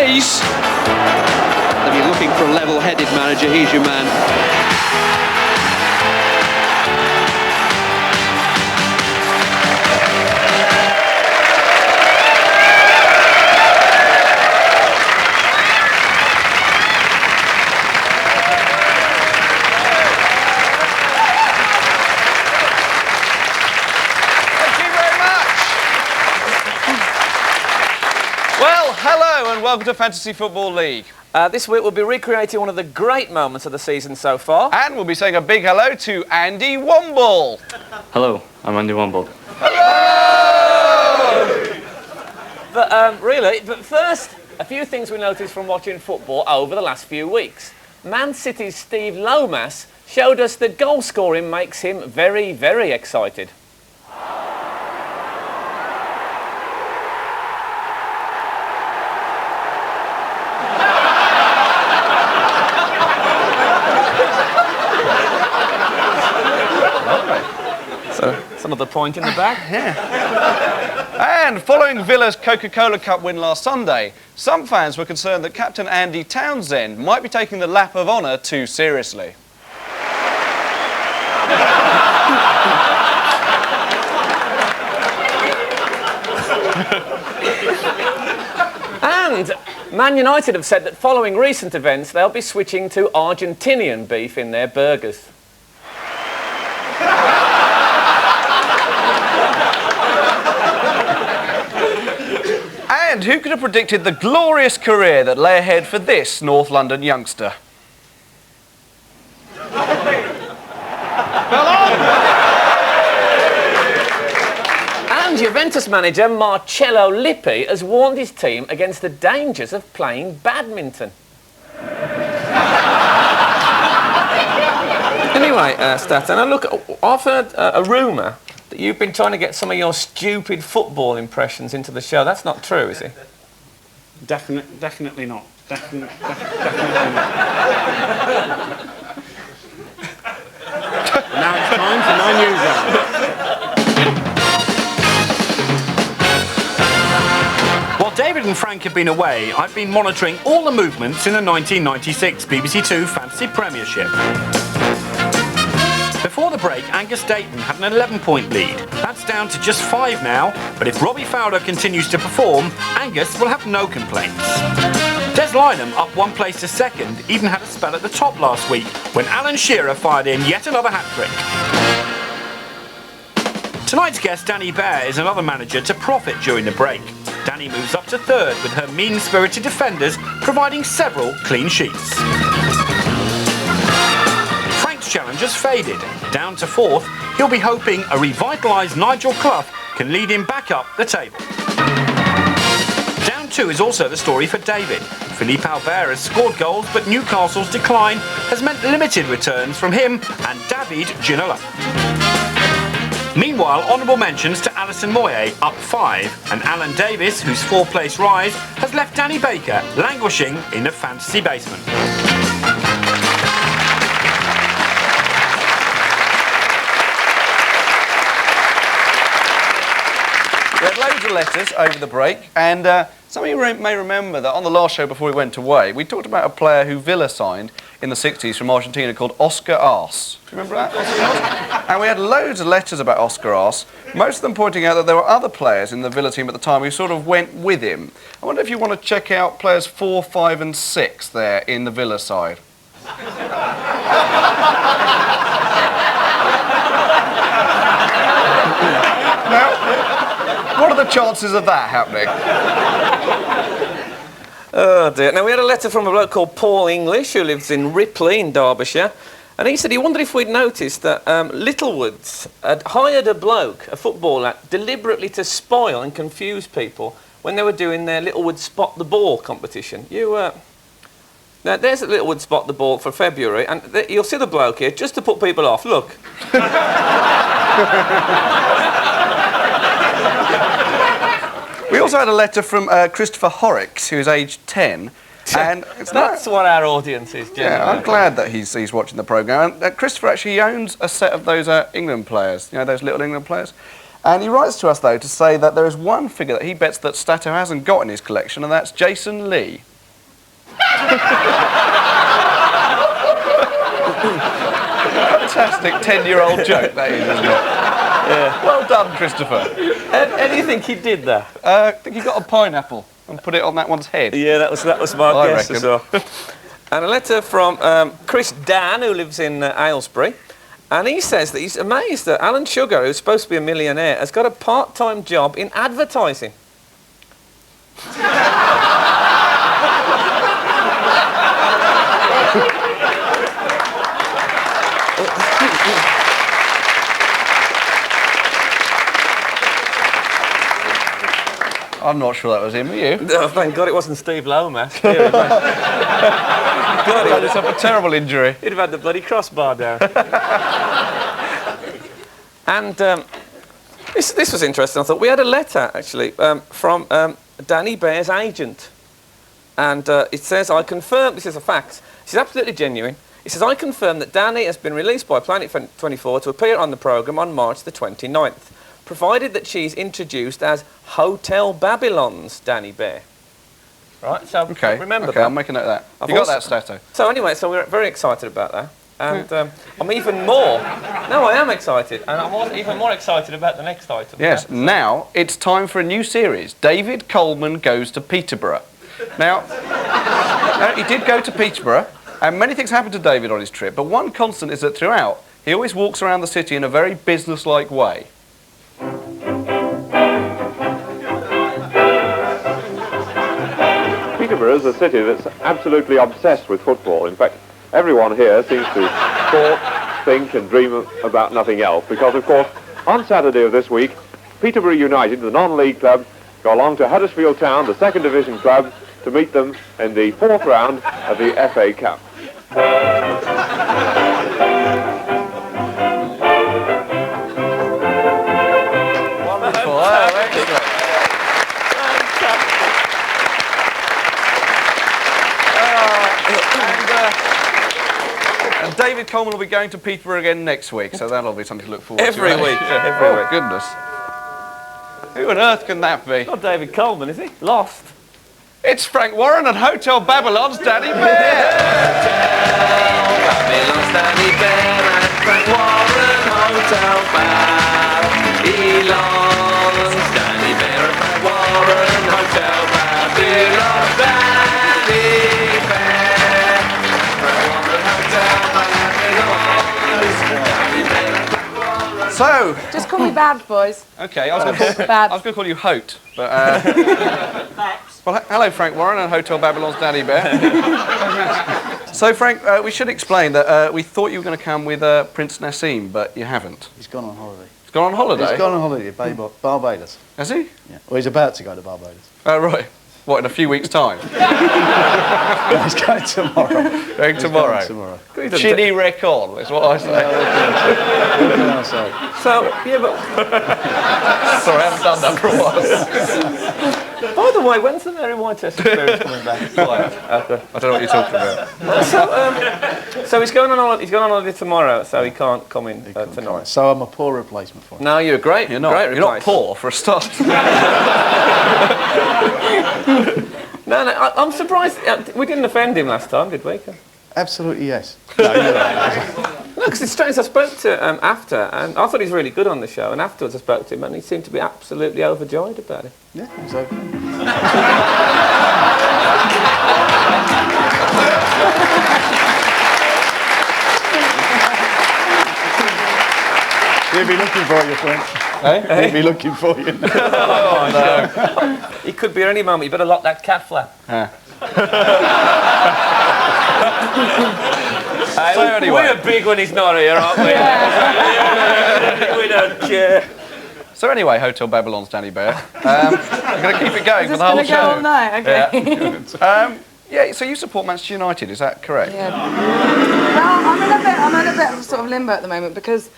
pace. If you're looking for a level-headed manager, he's your man. Hello and welcome to Fantasy Football League. This week we'll be recreating one of the great moments of the season so far. And we'll be saying a big hello to Andy Womble. Hello, I'm Andy Womble. Hello! But first, a few things we noticed from watching football over the last few weeks. Man City's Steve Lomas showed us that goal scoring makes him very, very excited. Another point in the bag. Yeah. And following Villa's Coca-Cola Cup win last Sunday, some fans were concerned that Captain Andy Townsend might be taking the lap of honour too seriously. And Man United have said that following recent events, they'll be switching to Argentinian beef in their burgers. And who could have predicted the glorious career that lay ahead for this North London youngster? And Juventus manager Marcello Lippi has warned his team against the dangers of playing badminton. Anyway, Statan, look, I've heard a rumour that you've been trying to get some of your stupid football impressions into the show. That's not true, is it? Definitely not. Definitely not. Now it's time for my news hour. While David and Frank have been away, I've been monitoring all the movements in the 1996 BBC Two Fantasy Premiership. Before the break, Angus Dayton had an 11-point lead. That's down to just 5 now, but if Robbie Fowler continues to perform, Angus will have no complaints. Des Lynam, up 1 place to second, even had a spell at the top last week when Alan Shearer fired in yet another hat-trick. Tonight's guest, Dani Behr, is another manager to profit during the break. Dani moves up to third with her mean-spirited defenders providing several clean sheets. Challenges faded. Down to fourth, he'll be hoping a revitalised Nigel Clough can lead him back up the table. Down 2 is also the story for David. Philippe Albert has scored goals, but Newcastle's decline has meant limited returns from him and David Ginola. Meanwhile, honourable mentions to Alison Moyet, up 5, and Alan Davis, whose 4th-place rise has left Danny Baker languishing in the fantasy basement. We had loads of letters over the break, and some of you may remember that on the last show before we went away, we talked about a player who Villa signed in the 60s from Argentina called Oscar Arce. Do you remember that? And we had loads of letters about Oscar Arce, most of them pointing out that there were other players in the Villa team at the time who sort of went with him. I wonder if you want to check out players 4, 5 and 6 there in the Villa side. Now, what are the chances of that happening? Oh dear. Now, we had a letter from a bloke called Paul English who lives in Ripley in Derbyshire, and he said he wondered if we'd noticed that Littlewoods had hired a bloke, a footballer, deliberately to spoil and confuse people when they were doing their Littlewood Spot the Ball competition. Now, there's a Littlewood Spot the Ball for February, and you'll see the bloke here, just to put people off. Look. We also had a letter from Christopher Horrocks, who's aged 10. And that's what our audience is, generally. Yeah, I'm glad that he's watching the programme. And Christopher actually owns a set of those England players, you know, those little England players. And he writes to us, though, to say that there is one figure that he bets that Stato hasn't got in his collection, and that's Jason Lee. Fantastic 10-year-old joke, that is, isn't it? Yeah. Well done, Christopher. How do you think he did that? I think he got a pineapple and put it on that one's head. Yeah, that was my I guess reckon. as well. And a letter from Chris Dan, who lives in Aylesbury. And he says that he's amazed that Alan Sugar, who's supposed to be a millionaire, has got a part-time job in advertising. I'm not sure that was him, are you? Oh, thank God it wasn't Steve Lomas. God, That is a terrible injury. he'd have had the bloody crossbar down. And this was interesting, I thought. We had a letter, actually, from Dani Behr's agent. And it says, I confirm, this is a fact, this is absolutely genuine. It says, I confirm that Dani has been released by Planet 24 to appear on the programme on March the 29th, provided that she's introduced as Hotel Babylon's Dani Behr. Right, so Okay, remember okay, that. I'll make a note of that. I've You got also- that, Stato? So anyway, so we're very excited about that. And I'm even more... No, I am excited. And I'm even more excited about the next item. Yes, now it's time for a new series. David Coleman Goes to Peterborough. Now, he did go to Peterborough, and many things happened to David on his trip, but one constant is that throughout, he always walks around the city in a very business-like way. Peterborough is a city that's absolutely obsessed with football. In fact, everyone here seems to thought, think and dream about nothing else because, of course, on Saturday of this week, Peterborough United, the non-league club, go along to Huddersfield Town, the second division club, to meet them in the fourth round of the FA Cup. Wonderful, oh, excellent. And David Coleman will be going to Peterborough again next week, so that'll be something to look forward to. Every eh? week, Yeah. every Oh, week. goodness. Who on earth can that be? Not David Coleman, is he? Lost. It's Frank Warren and Hotel Babylon's Dani Behr. Babylon's Dani Behr and Frank Warren, Hotel Babylon's Dani Behr and Frank Warren, Hotel Babylon's Dani Behr. Frank Warren, Hotel Babylon's. So, Just call me Babs, boys. okay, I was going to Babs. call you Hote, but well, hello, Frank Warren and Hotel Babylon's Dani Behr. So, Frank, we should explain that we thought you were going to come with Prince Nassim, but you haven't. He's gone on holiday. He's gone on holiday. He's gone on holiday to Barbados. Has he? Yeah. Well, he's about to go to Barbados. Oh, right. What, in a few weeks' time? He's going tomorrow. Going He's tomorrow. going tomorrow. Chini Recon, is what I say. What can I say? So, yeah, but Sorry, I haven't done that for a while. by the way, when's the Mary Whitechester experience coming back? I don't know what you're talking about. So he's going on holiday tomorrow, so he can't come in tonight. So I'm a poor replacement for him. No, you're great. You're not. Great You're not replacement. poor, for a start. No, I'm surprised. We didn't offend him last time, did we? Absolutely yes. No, you're right. No, because it's strange. I spoke to after, and I thought he was really good on the show. And afterwards, I spoke to him, and he seemed to be absolutely overjoyed about it. Yeah, so. He'll be looking for you, Frank. Eh? He'll be looking for you. Oh, no. He could be here any moment. You better lock that cat flap. So anyway. We're big when he's not here, aren't we? We don't care. So anyway, Hotel Babylon's Dani Behr. I'm going to keep it going for Just the whole gonna go show. all night, okay? Yeah, so you support Manchester United, is that correct? Yeah. Well, I'm in a bit of sort of limbo at the moment because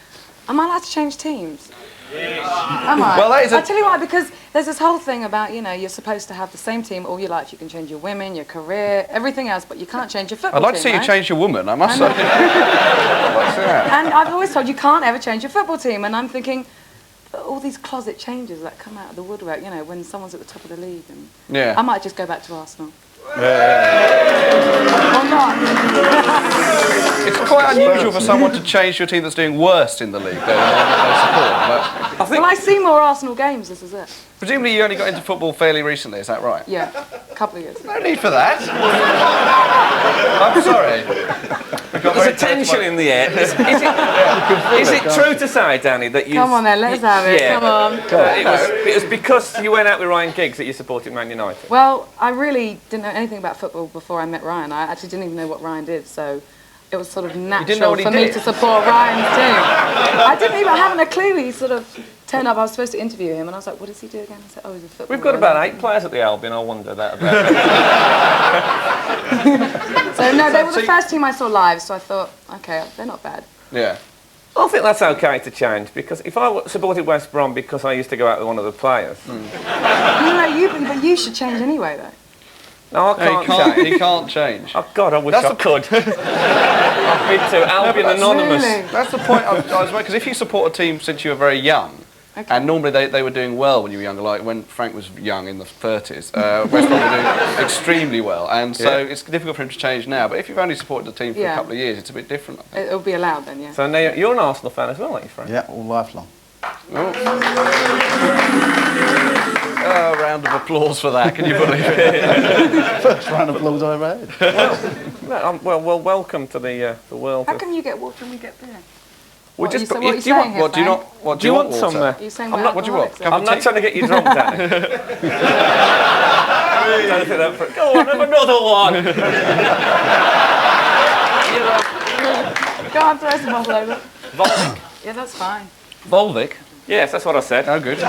am I allowed to change teams? Am I? Well, that is I'll tell you why, because there's this whole thing about, you know, you're supposed to have the same team all your life. You can change your women, your career, everything else, but you can't change your football I'd like to see team, you right? change your woman, I must say. I know. I'd like to see that. And I've always told you can't ever change your football team, and I'm thinking, all these closet changes that come out of the woodwork, you know, when someone's at the top of the league, and Yeah. I might just go back to Arsenal. Or not? It's quite unusual for someone to change to a team that's doing worse in the league than they support. But Well, I see more Arsenal games, this is it. presumably you only got into football fairly recently, is that right? Yeah, a couple of years. No need for that. I'm sorry. There's a tension in the air. Is it true to say, Danny, that you... Come on then, let's have it, Yeah. come on. It was because you went out with Ryan Giggs that you supported Man United? Well, I really didn't know anything about football before I met Ryan. I actually didn't even know what Ryan did, so it was sort of know natural what he for me did? to support Ryan's team. I didn't even have a clue. He sort of turned up. I was supposed to interview him, and I was like, "What does he do again?" I said, "Oh, he's a footballer." We've got about 8 players at the Albion, I wonder that about. So no, they were the first team I saw live, so I thought, okay, they're not bad. Yeah. I think that's okay to change, because if I supported West Brom because I used to go out with one of the players... But you should change anyway, though. No, I can't change. He can't change. Oh, God, I wish I could. I've been to Albion Anonymous. Really? That's the point I was making, because if you support a team since you were very young, Okay. and normally they were doing well when you were younger, like when Frank was young in the 30s, West Brom were doing extremely well, and so it's difficult for him to change now, but if you've only supported the team for a couple of years, it's a bit different, I think. It'll be allowed then, yeah. So now you're an Arsenal fan as well, aren't you, Frank? Yeah, all lifelong. Oh, round of applause for that, can you believe it? First round of applause I ever had. Well, welcome to the world. How come you get water and we get beer? We What just are you put- saying do you want- here, What do you Frank? not? What Do you want water? some? Are you saying I'm not. What do you want? alcoholics? I'm not trying to get you drunk, Danny. Don't do that for- Go on, have another one. Go on, throw some bottle over. Volvic. Yeah, that's fine. Volvic. Yes, that's what I said. Oh, good.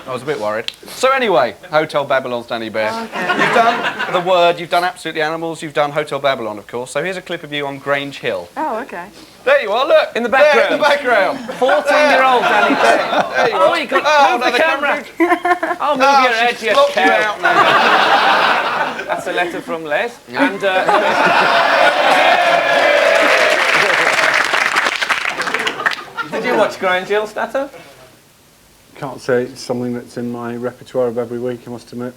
I was a bit worried. So anyway, Hotel Babylon's Danny Behr. Okay. You've done The Word, you've done Absolutely Animals, you've done Hotel Babylon, of course. So here's a clip of you on Grange Hill. Oh, okay. There you are, look! In the background. There, in the background. 14-year-old Danny Behr. There you Oh, are. you got Oh, move no, the camera. I'll move Oh, your head, she's you blocked you cow. out now. That's a letter from Les. And did you watch Grange Hill, Stato? Can't say it's something that's in my repertoire of every week, I must admit.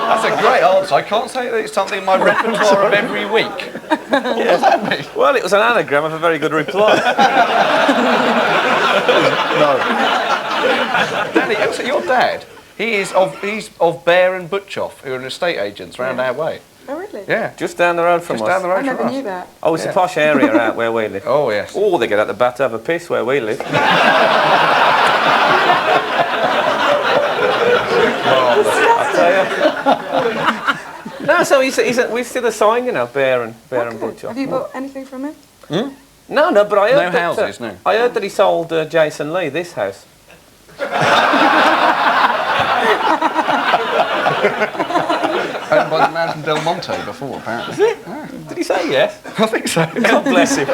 That's a great answer. I can't say that it's something in my repertoire of every week. What does that mean? Well, it was an anagram of a very good reply. Danny, also, your dad, he's of Behr and Butchoff, who are estate agents round our way. Oh, really? Yeah. Just down the road from Just us. down the road I never from us. knew that. Oh, it's a posh area out where we live. Oh, yes. Oh, they get out the bat to have a piss where we live. No, so we see the sign, you know, Behr and Good. Butcher. Have you bought anything from him? No, but I heard No that, houses, no. I heard that he sold Jason Lee this house. Owned by the man from Del Monte before, apparently. Did he say yes? I think so. God bless him.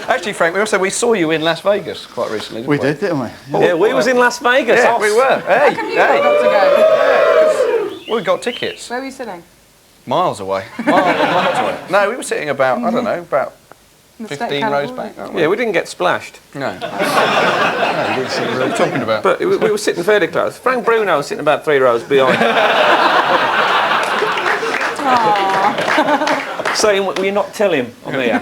Actually, Frank, we saw you in Las Vegas quite recently, We did, didn't we? Yeah, we was in Las Vegas. Yeah, Oss. we were. Hey, How come you got to go? Well, we got tickets. Where were you sitting? Miles away. Miles away. No, we were sitting about, I don't know, about In the 15 rows back, aren't we? Yeah, we didn't get splashed. No. What are you talking about? But we were sitting fairly close. Frank Bruno was sitting about 3 rows behind. Saying, will you not tell him on the air?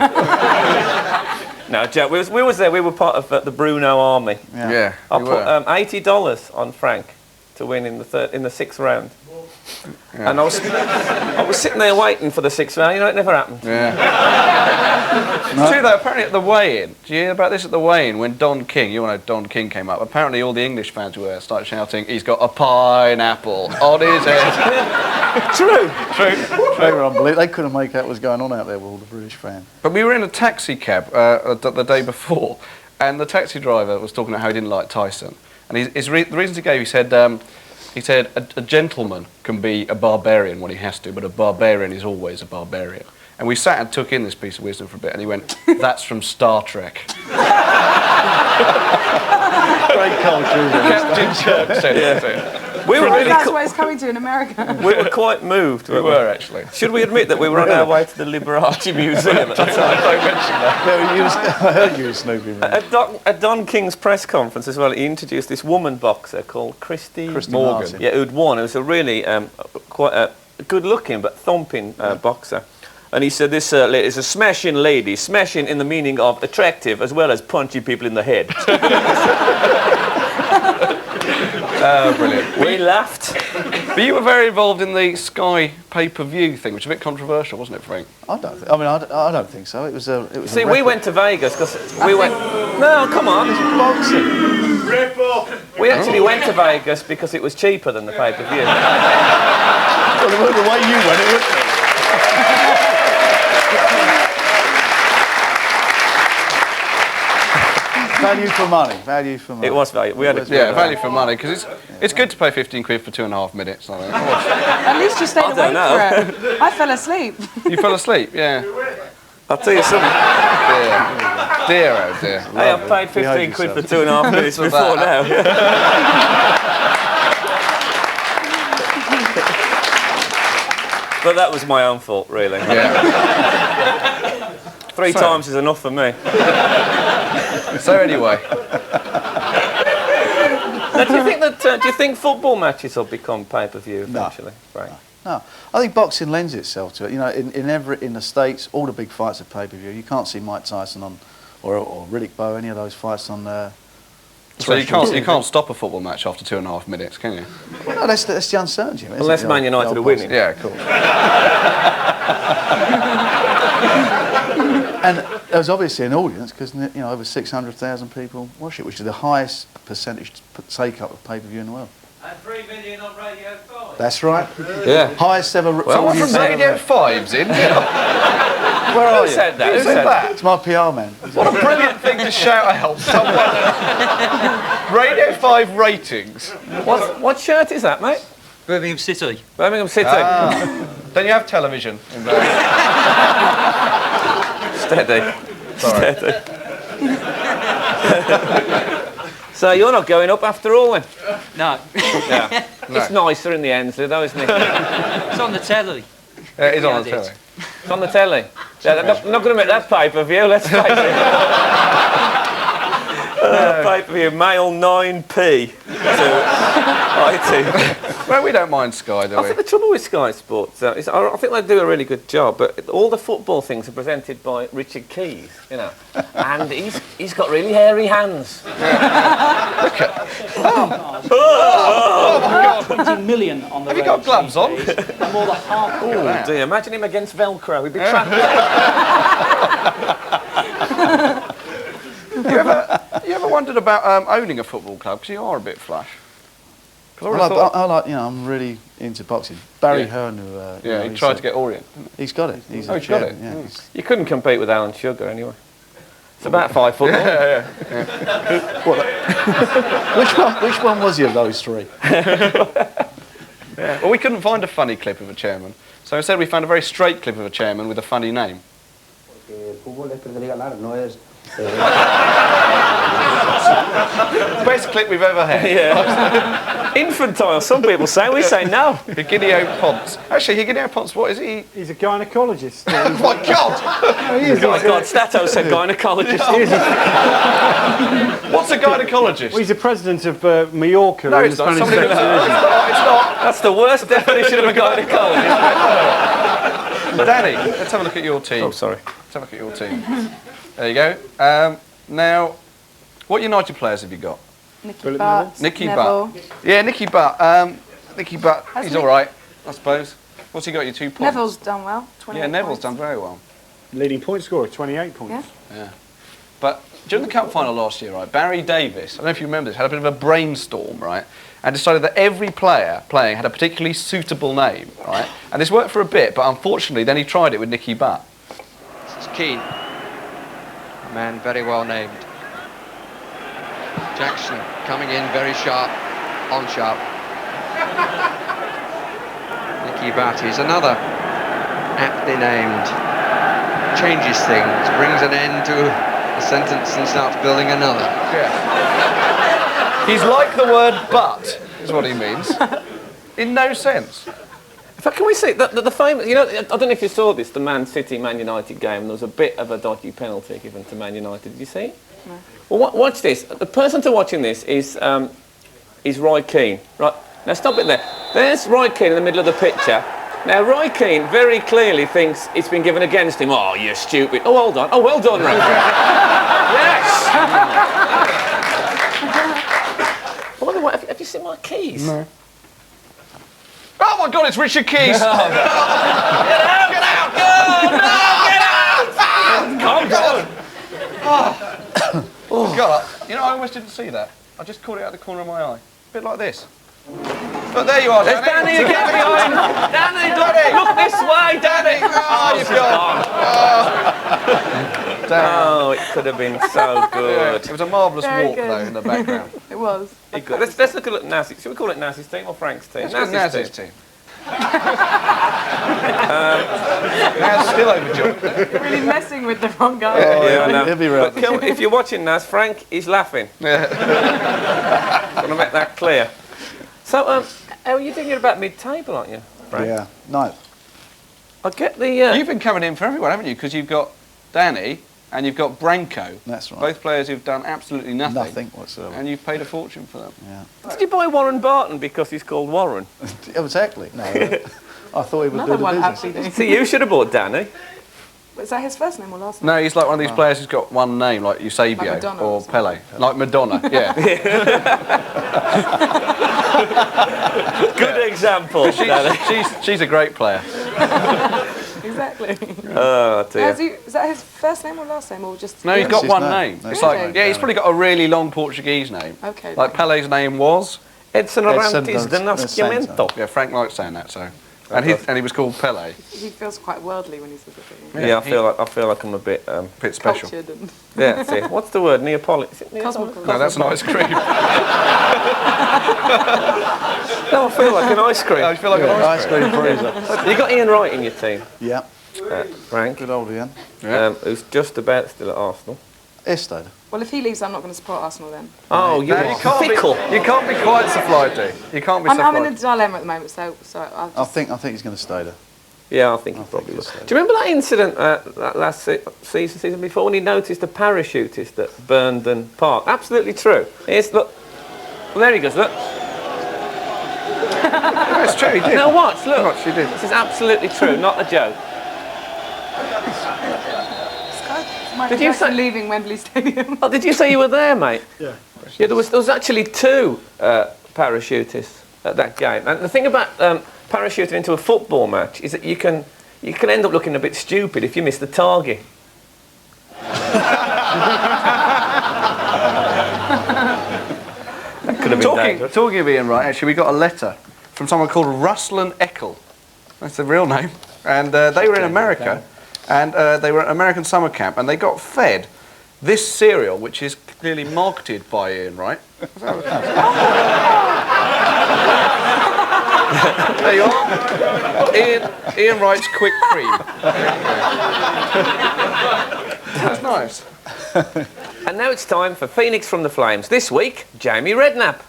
No, Joe, we was there. We were part of the Bruno army. Yeah, I we put were. $80 on Frank to win in the 6th round. Yeah. And I was sitting there waiting for the 6th round. You know, it never happened. Yeah. It's true though, apparently at the weigh-in, do you hear about this at the weigh-in when Don King, you all know Don King came up, apparently all the English fans who were started shouting, he's got a pineapple on his head. True. They were unbelievable. They couldn't make out what was going on out there with all the British fans. But we were in a taxi cab the day before, and the taxi driver was talking about how he didn't like Tyson. And the reasons he gave, he said a gentleman can be a barbarian when he has to, but a barbarian is always a barbarian. And we sat and took in this piece of wisdom for a bit, and he went, that's from Star Trek. Great culture. Captain Kirk said it. We were really That's where it's coming to in America. we were quite moved. We were, actually. Should we admit that we were on our way to the Liberace Museum at the time? Don't mention that. I heard you were snooping. Man. At Don King's press conference as well, he introduced this woman boxer called Christy Christy Morgan. Martin. Yeah, who'd won. It was a really quite a good-looking but thumping boxer. And he said this is a smashing lady, smashing in the meaning of attractive as well as punching people in the head. Brilliant. We laughed. But you were very involved in the Sky pay-per-view thing, which was a bit controversial, wasn't it, Frank? I don't think so. It was a. See, we went to Vegas because we went. No, come on. boxing. We actually went to Vegas because it was cheaper than the pay-per-view. Well, the way you went, it would be. Value for money. Value for money. It was value. We had a Value for money, because it's good to pay 15 quid for 2.5 minutes, I think. At least you stayed I don't awake for it. I fell asleep. You fell asleep, yeah. I'll tell you something. Dear, oh dear. Hey, I've paid 15 quid for 2.5 minutes For before now. But that was my own fault, really. Yeah. 3 times is enough for me. So anyway, Now, do you think football matches will become pay-per-view eventually? Right. No, I think boxing lends itself to it. You know, in the States, all the big fights are pay-per-view. You can't see Mike Tyson on, or Riddick Bowe, any of those fights on. so you can't stop a football match after 2.5 minutes, can you? Well, no, that's the uncertainty. Isn't Unless it? Man United are winning. Yeah, cool. And there was obviously an audience because over 600,000 people watch it, which is the highest percentage take-up of pay-per-view in the world. And 3 million on Radio 5. That's right. Yeah. Highest ever. Someone from Radio 5's in. Where are you? Who said that? Who said that? It's my PR man. What a brilliant thing to shout out someone. Radio 5 ratings. What shirt is that, mate? Birmingham City. Birmingham City. Don't you have television in there? Steady. Sorry. Steady. So you're not going up after all then? No. Yeah. It's nicer in the Ensley though, isn't it? It's on the telly. Yeah, it is on the telly. It's on the telly. Yeah, they're not going to make that pay-per-view, let's face it. Pay-per-view, male 9p to IT. Well, we don't mind Sky, do I we? think the trouble with Sky Sports is I think they do a really good job, but all the football things are presented by Richard Keys, and he's got really hairy hands. Oh, 20 million on the have you got gloves on? more than half. Oh dear, imagine him against Velcro, he'd be trapped. You ever wondered about owning a football club? Because you are a bit flash. I'm really into boxing. Barry Hearn, who he tried to get Orient. He's got it. He's he's got it. Yeah. You couldn't compete with Alan Sugar anyway. It's about 5 foot. Which one was he of those three? Well, we couldn't find a funny clip of a chairman, so instead we found a very straight clip of a chairman with a funny name. Best clip we've ever had. Yeah. Infantile, some people say. We say no. Higinio Ponce. Actually, Higinio Ponce, what is he? He's a gynaecologist. Oh my God! Oh my God, Stato said gynaecologist. What's a gynaecologist? Well, he's the president of Mallorca. No, in it's the not. Spanish Somebody Sector. it's not. That's the worst definition of a gynaecologist. Danny, let's have a look at your team. Oh, sorry. Let's have a look at your team. There you go. Now, what United players have you got? Nicky Butt. Nicky Neville. Butt. Yeah, Nicky Butt. Nicky Butt, Has he's Nick- all right, I suppose. What's he got you 2 points? Neville's done well. 28 Yeah, Neville's points. done very well. Leading point scorer, 28 points. Yeah. But during the cup final last year, right, Barry Davis, I don't know if you remember this, had a bit of a brainstorm, right, and decided that every player playing had a particularly suitable name, right, and this worked for a bit, but unfortunately then he tried it with Nicky Butt. This is Keane. A man very well named. Jackson coming in very sharp, on sharp. Nicky Butt is another aptly named. Changes things, brings an end to a sentence and starts building another. Yeah. He's like the word but, is what he means. In no sense. In fact, can we see the famous? You know, I don't know if you saw this, the Man City-Man United game. There was a bit of a dodgy penalty given to Man United. Did you see it? No. Well, watch this. The person to watching this is Roy Keane. Right now, stop it there. There's Roy Keane in the middle of the picture. Now, Roy Keane very clearly thinks it's been given against him. Oh, you're stupid. Oh, hold on. Oh, well done, Roy. Yes. I wonder what. Have you seen my keys? No. Oh my God, it's Richard Keys! Get out! Get out! Go! No, get out! Calm down. Oh. God, you know, I almost didn't see that. I just caught it out of the corner of my eye. A bit like this. But there you are, There's Danny again behind. Danny, look this way, Danny. Oh, you've gone. Oh, it could have been so good. It was a marvellous Very walk, good. though, in the background. It was. Let's look at Naz's. Should we call it Naz's team or Frank's team? Naz's team. Naz's still overjoyed. You're really messing with the wrong guy. Oh, Yeah, I know. He'll be right. But if you're watching Naz, Frank is laughing. Want to make that clear. So, you're thinking about mid-table, aren't you, Frank? Yeah, ninth. I get the... You've been coming in for everyone, haven't you? Because you've got Dani and you've got Branko. That's right. Both players who've done absolutely nothing. Nothing whatsoever. And you've paid a fortune for them. Yeah. Did you buy Warren Barton because he's called Warren? Exactly. No, I thought he would Another do the one business. actually. See, you should have bought Danny. Is that his first name or last name? No, he's like one of these players who's got one name, like Eusebio Like Madonna or or something. Pele. Like Madonna, yeah. Good example. She's a great player. Exactly. Oh, dear. Is that his first name or last name or just? No, he's That's got his one name. name. That's It's his like, name. yeah, he's probably got a really long Portuguese name. Okay. Like Pele's name was. Edson Arantes de Nascimento. Yeah, Frank likes saying that, so. And he was called Pele. He feels quite worldly when he says it. Yeah, I feel like I'm a bit Bit special. Cultured and yeah. That's it. What's the word? Neapolitan. Is it Neapolitan? cosmopolitan. No, that's an ice cream. No, I feel like an ice cream. I feel like an Ice cream freezer. You got Ian Wright in your team, Yeah. Frank, Good old Ian. who's just about still at Arsenal. Estad. Well, if he leaves, I'm not going to support Arsenal then. Oh, you fickle. You can't be quite so flighty. You can't be so I'm in a flighty. dilemma at the moment, so I think he's going to stay there. Yeah, I think he probably will. so. Do you remember that incident that last season before when he noticed a parachutist at Burndon Park? Absolutely true. Look. Well, there he goes, look. No, it's true, he did. Now watch, look. Watch, he did. This is absolutely true, not a joke. Did you say leaving Wembley Stadium? Oh, did you say you were there, mate? Yeah. Yeah, there was actually two parachutists at that game. And the thing about parachuting into a football match is that you can end up looking a bit stupid if you miss the target. That could have been dangerous. Talking of Ian Wright, actually, we got a letter from someone called Ruslan Eckel. That's the real name. And they were in America, and they were at American summer camp, and they got fed this cereal, which is clearly marketed by Ian Wright. There you are. Ian Wright's Quick Cream. That's nice. And now it's time for Phoenix from the Flames. This week, Jamie Redknapp.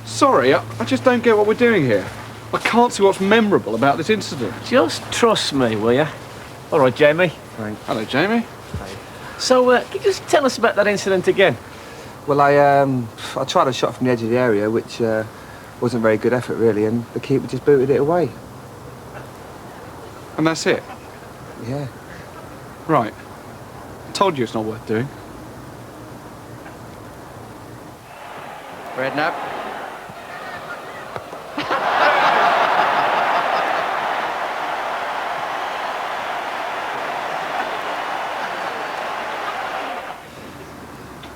Sorry, I just don't get what we're doing here. I can't see what's memorable about this incident. Just trust me, will you? All right, Jamie. Hello, Jamie. So, can you just tell us about that incident again? Well, I tried a shot from the edge of the area, which wasn't a very good effort, really, and the keeper just booted it away. And that's it? Yeah. Right. I told you it's not worth doing. Redknapp.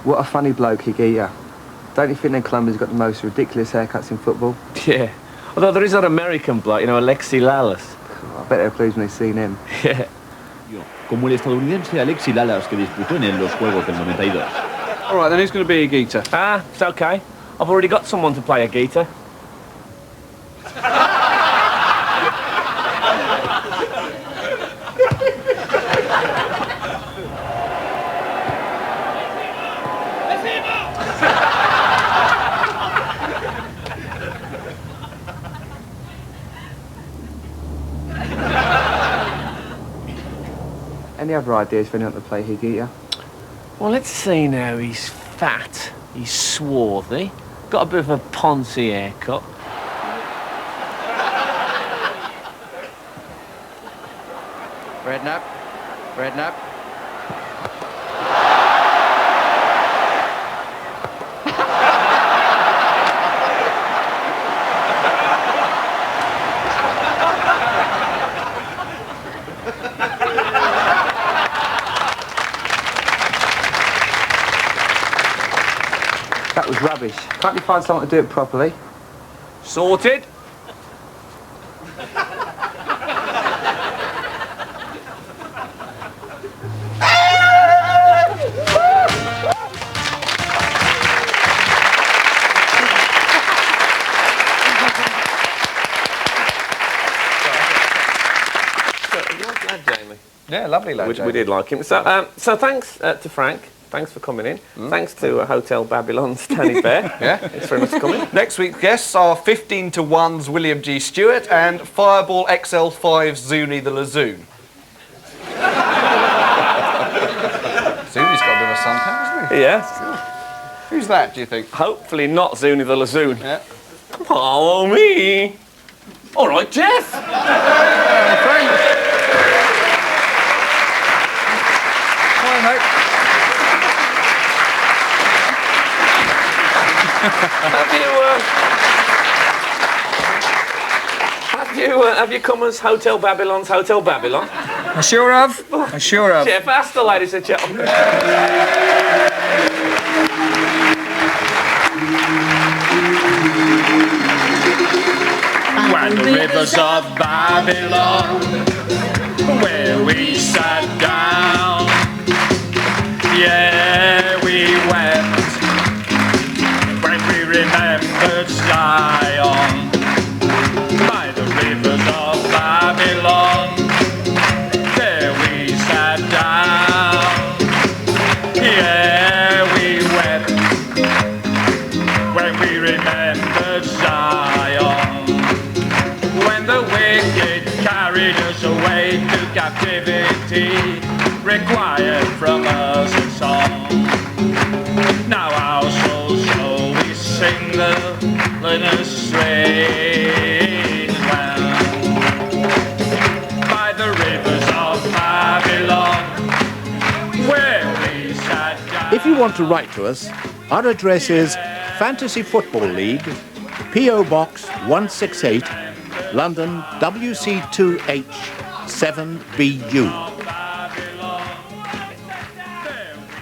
What a funny bloke, Higuita. Don't you think then Columbia's got the most ridiculous haircuts in football? Yeah. Although there is that American bloke, you know, Alexi Lalas. I bet they're pleased when they've seen him. Yeah. Como el estadounidense Alexi Lalas que disputó en los Juegos del 92. All right, then who's going to be a guitar? Ah, it's okay. I've already got someone to play a guitar. any other ideas for anyone to play Higgy, yeah? Well, let's see now. He's fat, he's swarthy, got a bit of a Ponzi haircut. Redknapp. Redknapp. That was rubbish. Can't you find someone to do it properly? Sorted. Jamie. Yeah, lovely lad. We did like him. So, so thanks to Frank. Thanks for coming in. Thanks to Hotel Babylon's Dani Behr. Yeah. Thanks very much for coming. Next week's guests are 15-to-1's William G. Stewart and Fireball XL5's Zuni the Lazoon. Zuni's got a bit of a suntan, hasn't he? Yeah. Who's that, do you think? Hopefully not Zuni the Lazoon. Yeah. Follow me. All right, Jeff. Frank. Hi, mate. Have you come as Hotel Babylon's Hotel Babylon? I sure have. I sure have. Jeff, ask the ladies and gentlemen. When the rivers of Babylon, where we sat down, yeah, we wept when we remembered Zion. By the rivers of Babylon, there we sat down, yeah, we wept when we remembered Zion. When the wicked carried us away to captivity, required from us a song. Now our souls shall we sing the strange land. By the rivers of Babylon, where we sat down. If you want to write to us, our address is Fantasy Football League, P.O. Box 168, London WC2H 7BU.